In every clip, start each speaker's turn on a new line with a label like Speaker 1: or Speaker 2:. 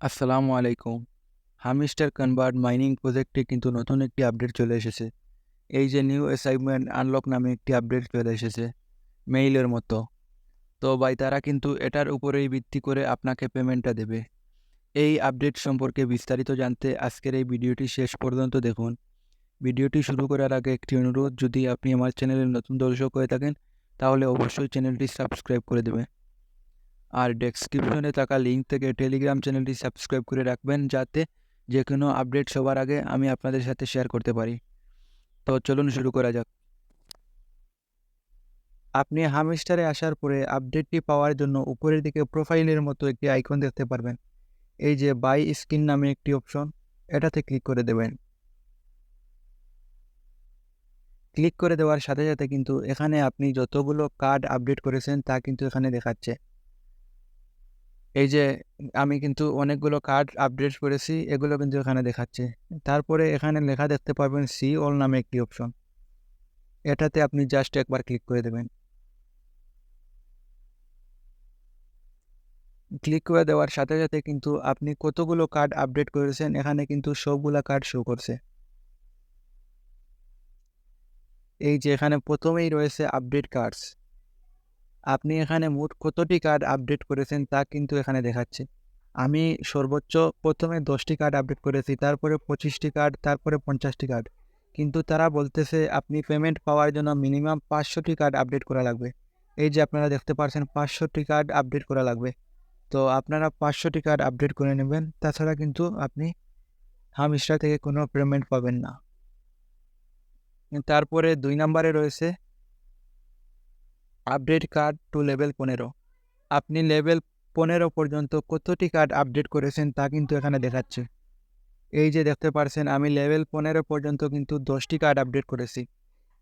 Speaker 1: আসসালামু আলাইকুম। Hamster convert mining প্রজেক্টে কিন্তু নতুন একটি আপডেট চলে এসেছে। এই যে নিউ অ্যাসাইনমেন্ট আনলক নামে একটি আপডেট চলে এসেছে মেইলের মতো। তো ভাই তারা কিন্তু এটার উপরেই ভিত্তি করে আপনাকে পেমেন্টটা দেবে। এই আপডেট সম্পর্কে বিস্তারিত জানতে আজকের এই ভিডিওটি শেষ পর্যন্ত দেখুন। ভিডিওটি শুরু করার আগে একটি অনুরোধ, যদি আপনি আমার চ্যানেলের নতুন দর্শক হয়ে থাকেন তাহলে অবশ্যই চ্যানেলটি সাবস্ক্রাইব করে দেবেন। আর ডেসক্রিপশনে থাকা লিঙ্ক থেকে টেলিগ্রাম চ্যানেলটি সাবস্ক্রাইব করে রাখবেন, যাতে যে কোনো আপডেট সবার আগে আমি আপনাদের সাথে শেয়ার করতে পারি। তো চলুন শুরু করা যাক। আপনি হামস্টারে আসার পরে আপডেটটি পাওয়ার জন্য উপরের দিকে প্রোফাইলের মতো একটি আইকন দেখতে পারবেন। এই যে বাই স্ক্রিন নামে একটি অপশন, এটাতে ক্লিক করে দেবেন। ক্লিক করে দেওয়ার সাথে সাথে কিন্তু এখানে আপনি যতগুলো কার্ড আপডেট করেছেন তা কিন্তু এখানে দেখাচ্ছে। এই যে আমি কিন্তু অনেকগুলো কার্ড আপডেট করেছি, এগুলো কিন্তু এখানে দেখাচ্ছে। তারপরে এখানে লেখা দেখতে পাবেন সি অল নামে একটি অপশন, এটাতে আপনি জাস্ট একবার ক্লিক করে দেবেন। ক্লিক করে দেওয়ার সাথে সাথে কিন্তু আপনি কতগুলো কার্ড আপডেট করেছেন এখানে কিন্তু সবগুলা কার্ড শো করছে। এই যে এখানে প্রথমেই রয়েছে আপডেট কার্ডস, আপনি এখানে মোট কতটি কার্ড আপডেট করেছেন তা কিন্তু এখানে দেখাচ্ছে। আমি সর্বোচ্চ প্রথমে 10টি কার্ড আপডেট করেছি, তারপরে 25টি কার্ড, তারপরে 50টি কার্ড। কিন্তু তারা বলতেছে আপনি পেমেন্ট পাওয়ার জন্য মিনিমাম 500টি কার্ড আপডেট করা লাগবে। এই যে আপনারা দেখতে পাচ্ছেন 500টি কার্ড আপডেট করা লাগবে। তো আপনারা 500টি কার্ড আপডেট করে নেবেন, তাছাড়া কিন্তু আপনি হামস্টার থেকে কোনো পেমেন্ট পাবেন না। তারপরে 2 নম্বরে রয়েছে আপডেট কার্ড টু লেভেল 15। আপনি লেভেল 15 পর্যন্ত কতটি কার্ড আপডেট করেছেন তা কিন্তু এখানে দেখাচ্ছে। এই যে দেখতে পারছেন আমি লেভেল 15 পর্যন্ত কিন্তু 10টি কার্ড আপডেট করেছি,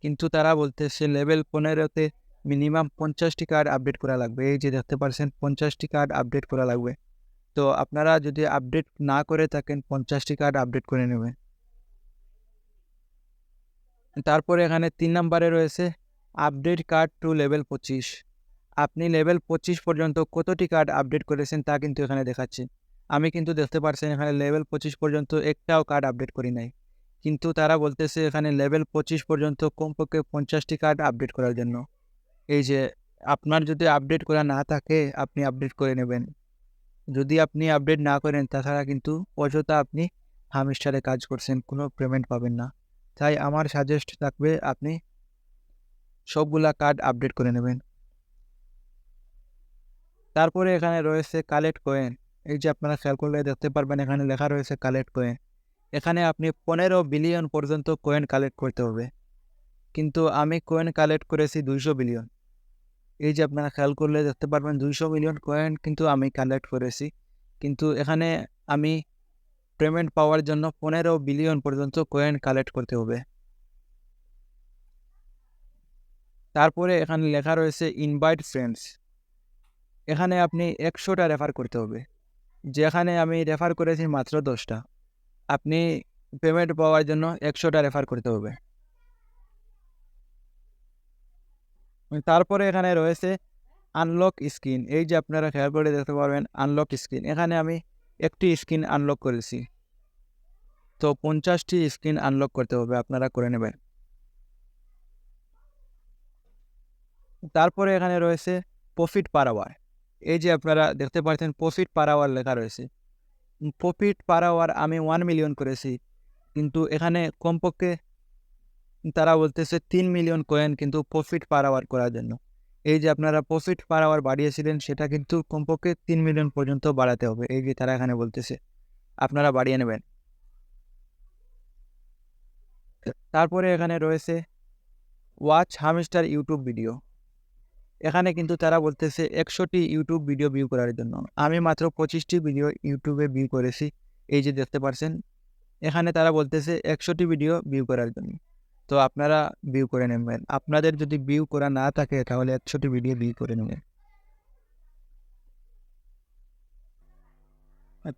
Speaker 1: কিন্তু তারা বলতেছে লেভেল 15তে মিনিমাম 50টি কার্ড আপডেট করা লাগবে। এই যে দেখতে পারছেন 50টি কার্ড আপডেট করা লাগবে। তো আপনারা যদি আপডেট না করে থাকেন 50টি কার্ড আপডেট করে নেবেন। তারপরে এখানে 3 নম্বরে রয়েছে আপডেট কার্ড টু লেভেল 25। আপনি লেভেল 25 পর্যন্ত কতটি কার্ড আপডেট করেছেন তা কিন্তু এখানে দেখাচ্ছে। আমি কিন্তু দেখতে পাচ্ছেন এখানে লেভেল 25 পর্যন্ত একটাও কার্ড আপডেট করি নাই, কিন্তু তারা বলতেছে এখানে লেভেল 25 পর্যন্ত কমপক্ষে 50টি কার্ড আপডেট করার জন্য। এই যে আপনার যদি আপডেট করা না থাকে আপনি আপডেট করে নেবেন। যদি আপনি আপডেট না করেন তাছাড়া কিন্তু অযথা আপনি হামস্টারে কাজ করছেন, কোনো পেমেন্ট পাবেন না। তাই আমার সাজেস্ট থাকবে আপনি সবগুলা কার্ড আপডেট করে নেবেন। তারপরে এখানে রয়েছে কালেক্ট কয়েন। এই যে আপনারা খেয়াল করলে দেখতে পারবেন এখানে লেখা রয়েছে কালেক্ট কয়েন। এখানে আপনি 15 বিলিয়ন পর্যন্ত কয়েন কালেক্ট করতে হবে, কিন্তু আমি কয়েন কালেক্ট করেছি 200 বিলিয়ন। এই যে আপনারা খেয়াল করলে দেখতে পারবেন 200 মিলিয়ন কয়েন কিন্তু আমি কালেক্ট করেছি, কিন্তু এখানে আমি পেমেন্ট পাওয়ার জন্য 15 বিলিয়ন পর্যন্ত কয়েন কালেক্ট করতে হবে। তারপরে এখানে লেখা রয়েছে ইনভাইট ফ্রেন্ডস। এখানে আপনি 100টা রেফার করতে হবে, যেখানে আমি রেফার করেছি মাত্র 10টা। আপনি পেমেন্ট পাওয়ার জন্য 100টা রেফার করতে হবে। তারপরে এখানে রয়েছে আনলক স্ক্রিন। এই যে আপনারা খেয়াল করে দেখতে পারবেন আনলক স্ক্রিন, এখানে আমি একটি স্ক্রিন আনলক করেছি। তো 50টি স্ক্রিন আনলক করতে হবে, আপনারা করে নেবেন। তারপরে এখানে রয়েছে প্রফিট পার আওয়ার। এই যে আপনারা দেখতে পাচ্ছেন প্রফিট পার আওয়ার লেখা রয়েছে। প্রফিট পার আওয়ার আমি 1 মিলিয়ন করেছি, কিন্তু এখানে কমপক্ষে তারা বলতেছে 3 মিলিয়ন কয়েন কিন্তু প্রফিট পার আওয়ার করার জন্য। এই যে আপনারা প্রফিট পার আওয়ার বাড়িয়েছিলেন সেটা কিন্তু কমপক্ষে 3 মিলিয়ন পর্যন্ত বাড়াতে হবে। এই যে তারা এখানে বলতেছে আপনারা বাড়িয়ে নেবেন। তারপরে এখানে রয়েছে ওয়াচ হামস্টার ইউটিউব ভিডিও। এখানে কিন্তু তারা বলতেছে 100টি ইউটিউব ভিডিও ভিউ করার জন্য। আমি মাত্র 25টি ভিডিও ইউটিউবে ভিউ করেছি। এই যে দেখতে পাচ্ছেন এখানে তারা বলতেছে 100টি ভিডিও ভিউ করার জন্য। তো আপনারা ভিউ করে নেবেন। আপনাদের যদি ভিউ করা না থাকে তাহলে 100টি ভিডিও ভিউ করে নেবেন।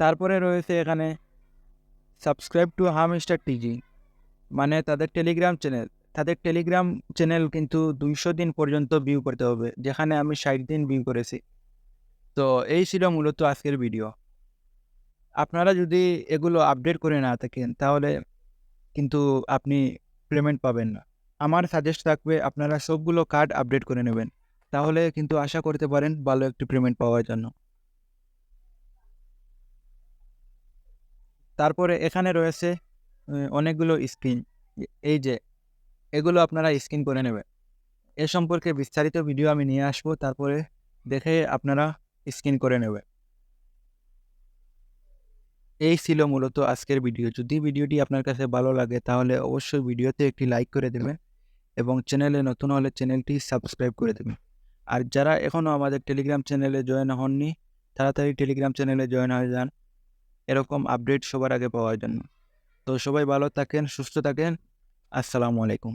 Speaker 1: তারপরে রয়েছে এখানে সাবস্ক্রাইব টু হামস্টার টিজি, মানে তাদের টেলিগ্রাম চ্যানেল। তাদের টেলিগ্রাম চ্যানেল কিন্তু 200 দিন পর্যন্ত ভিউ করতে হবে, যেখানে আমি 60 দিন ভিউ করেছি। তো এই ছিল মূলত আজকের ভিডিও। আপনারা যদি এগুলো আপডেট করে না থাকেন তাহলে কিন্তু আপনি পেমেন্ট পাবেন না। আমার সাজেস্ট থাকবে আপনারা সবগুলো কার্ড আপডেট করে নেবেন। তাহলে কিন্তু আশা করতে পারেন ভালো একটি পেমেন্ট পাওয়ার জন্য। তারপরে এখানে রয়েছে অনেকগুলো স্ক্রিন। এই যে এগুলো আপনারা স্ক্রিন করে নেবেন। এ সম্পর্কে বিস্তারিত ভিডিও আমি নিয়ে আসবো, তারপরে দেখে আপনারা স্ক্রিন করে নেবেন। এই ছিল মূলত আজকের ভিডিও। যদি ভিডিওটি আপনার কাছে ভালো লাগে তাহলে অবশ্যই ভিডিওতে একটি লাইক করে দেবেন এবং চ্যানেলে নতুন হলে চ্যানেলটি সাবস্ক্রাইব করে দেবেন। আর যারা এখনও আমাদের টেলিগ্রাম চ্যানেলে জয়েন হননি, তাড়াতাড়ি টেলিগ্রাম চ্যানেলে জয়েন হয়ে যান এরকম আপডেট সবার আগে পাওয়ার জন্য। তো সবাই ভালো থাকেন, সুস্থ থাকেন। আসসালামু আলাইকুম।